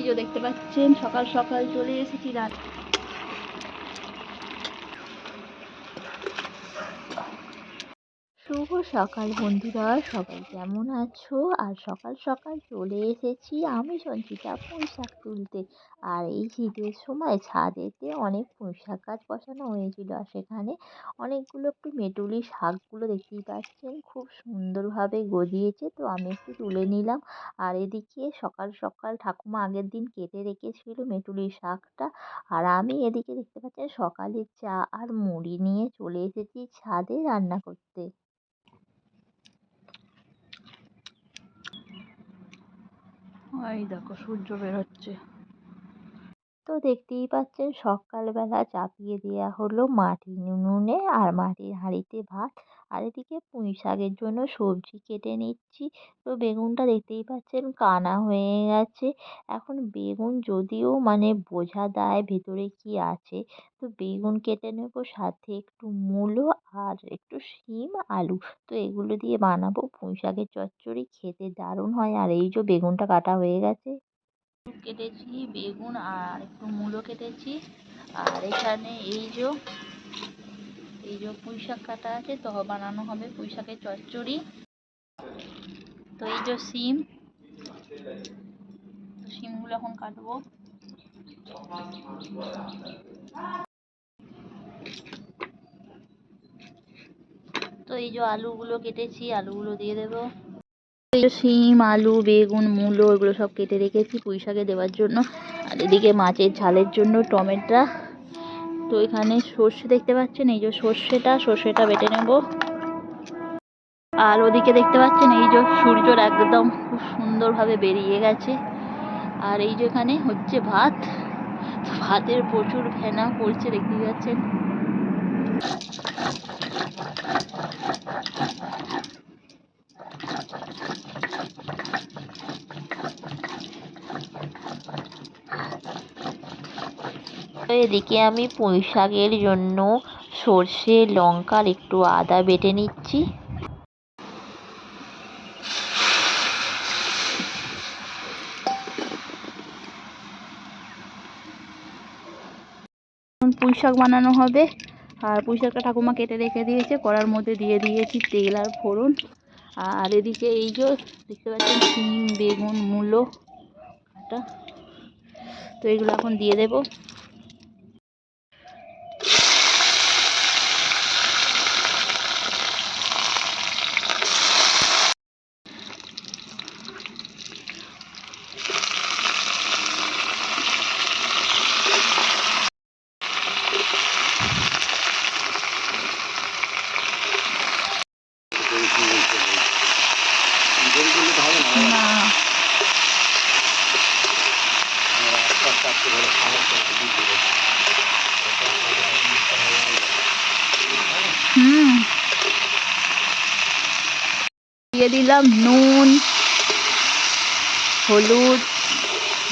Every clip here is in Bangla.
যে দেখতে পাচ্ছেন সকাল সকাল চলে এসেছি শুভ সকাল বন্ধুরা, সবাই কেমন আছো? আর সকাল সকাল চলে এসেছি আমি সঞ্চিতা পুঁইশাক তুলতে। আর এই শীতের সময় ছাদেতে অনেক পুঁইশাক গাছ বসানো হয়েছিল, আর সেখানে অনেকগুলো একটু মেটুলি শাকগুলো দেখতেই পাচ্ছেন খুব সুন্দরভাবে গজিয়েছে, তো আমি একটু তুলে নিলাম। আর এদিকে সকাল সকাল ঠাকুমা আগের দিন কেটে রেখেছিল মেটুলি শাকটা, আর আমি এদিকে দেখতে পাচ্ছেন সকালে চা আর মুড়ি নিয়ে চলে এসেছি ছাদে রান্না করতে। এই দেখো সূর্য বের হচ্ছে। তো দেখতেই পাচ্ছেন সকালবেলা চাপিয়ে দেওয়া হলো মাটির উনুনে, আর মাটির হাঁড়িতে ভাত। আর এদিকে পুঁই শাকের জন্য সবজি কেটে নিচ্ছি। তো বেগুনটা দেখতেই পাচ্ছেন কানা হয়ে গেছে। এখন বেগুন যদিও বোঝা দেয় ভেতরে কি আছে, তো বেগুন কেটে নেব, সাথে একটু মূলো আর একটু শিম আলু। তো এগুলো দিয়ে বানাবো পুঁই শাকের চচ্চড়ি, খেতে দারুণ হয়। আর এই যে বেগুনটা কাটা হয়ে গেছে, কেটেছি বেগুন আর একটু মূলো কেটেছি। আর এখানে এই যে পুঁই শাক কাটা আছে, তো বানানো হবে পুঁই শাকের চচ্চড়ি। তো এই যে শিমগুলো এখন কাটবো। তো এই যে আলুগুলো কেটেছি, আলুগুলো দিয়ে দেবো। এই যে শিম আলু বেগুন মূলো এগুলো সব কেটে রেখেছি পুঁই শাকে দেওয়ার জন্য। আর এদিকে মাছের ঝালের জন্য টমেটো। তো এখানে সর্ষে দেখতে পাচ্ছেন, এই যে সর্ষেটা বেটে নেব। আর ওদিকে দেখতে পাচ্ছেন এই যে সূর্যর একদম খুব সুন্দরভাবে বেরিয়ে গেছে। আর এই যে এখানে হচ্ছে ভাত, ভাতের প্রচুর ফেনা পড়ছে দেখতে পাচ্ছেন। এদিকে আমি পুঁই শাকের জন্য সর্ষে লঙ্কার একটু আদা বেটে নিচ্ছি। পুঁই শাক বানানো হবে, আর পুঁই শাকটা ঠাকুমা কেটে রেখে দিয়েছে, কড়ার মধ্যে দিয়ে দিয়েছি তেল আর ফোড়ন। আর এদিকে এই যে দেখতে পাচ্ছেন শিম বেগুন মূলো কাটা, তো এগুলো এখন দিয়ে দেবো। দিয়ে দিলাম নুন হলুদ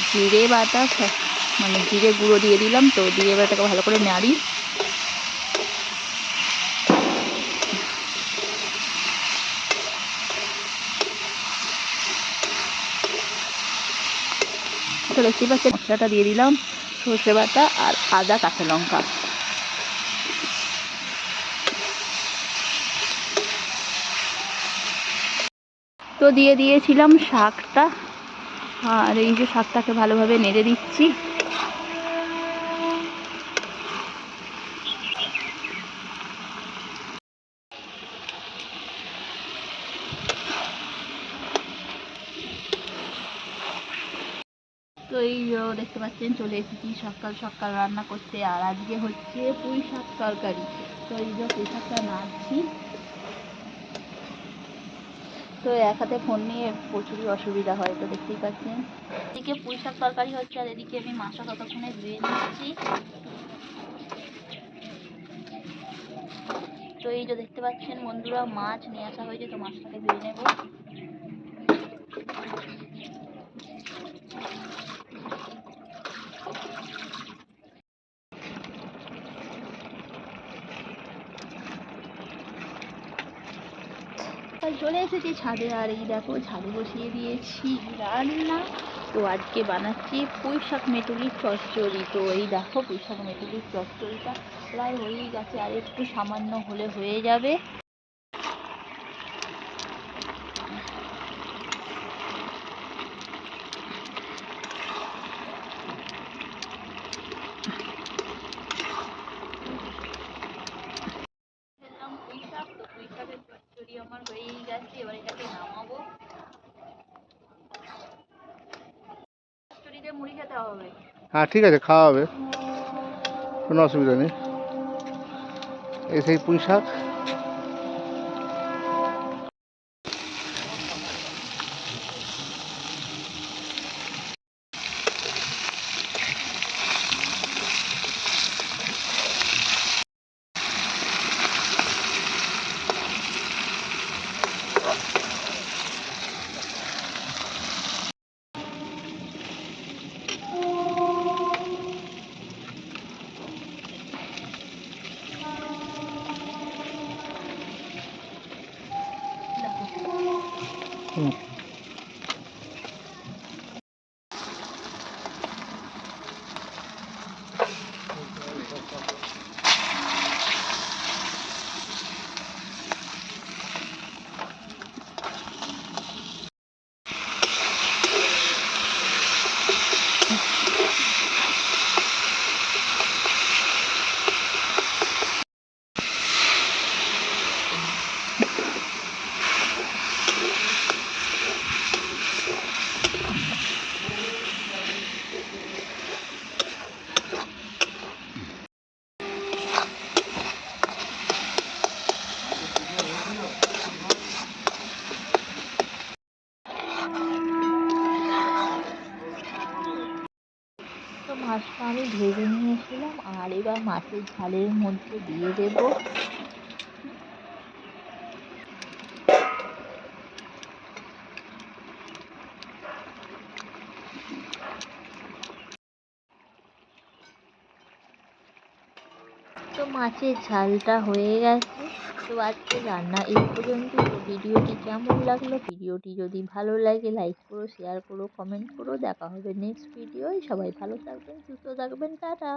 জিরে বাটা, জিরে গুঁড়ো দিয়ে দিলাম। তো দিয়ে বাটাকে ভালো করে নাড়ি। তো দেখতেই পাচ্ছেন মশলাটা দিয়ে দিলাম, সর্ষে বাটা আর আদা কাঁচা লঙ্কা। তো দিয়ে দিয়েছিলাম শাকটা, আর এই যে শাকটাকে ভালোভাবে নেড়ে দিচ্ছি। তো এই দেখতে পাচ্ছেন চলে এসেছি সকাল সকাল রান্না করতে। আর আজকে হচ্ছে পুঁই শাক তরকারি। তো এই যে পুঁই শাকটা নাড়ছি। তো এক হাতে ফোন নিয়ে প্রচুরই অসুবিধা হয়, তো দেখতেই পাচ্ছেন এদিকে পুঁই শাক তরকারি হচ্ছে, আর এদিকে আমি মাছটা ততক্ষণে ধুয়ে নিচ্ছি। তো এই যে দেখতে পাচ্ছেন বন্ধুরা মাছ নিয়ে আসা হয়েছে, তো মাছটাকে ধুয়ে নেব। চলে এসেছি ছাদে, আর এই দেখো ছাদে বসিয়ে দিয়েছি রান্না। তো আজকে বানাচ্ছি পুঁই শাক মেটুলির চচ্চড়ি। তো এই দেখো পুঁই শাক মেটুলির চচ্চড়িটা প্রায় হয়েই গেছে, আর একটু সামান্য হলে হয়ে যাবে। পুঁই শাক, তো পুঁই শাকের চচ্চড়ি আমার হয়েই গেছে, এবার এটাকে নামাবো। চচ্চড়িতে মুড়ি খেতে হবে। হ্যাঁ ঠিক আছে, খাওয়া হবে, কোনো অসুবিধা নেই। এই সেই পুঁই শাক। হুম। তো মাছটা আমি ভেজে নিয়েছিলাম, আর এবার মাছের ঝালের মধ্যে দিয়ে দেব তো মাছের ঝালটা হয়ে গেছে। তো আজকে রান্না এই পর্যন্ত। তো ভিডিওটি কেমন লাগলো, ভিডিওটি যদি ভালো লাগে লাইক করো, শেয়ার করো, কমেন্ট করো। দেখা হবে নেক্সট ভিডিওয়। সবাই ভালো থাকবেন, সুস্থ থাকবেন, টাটা।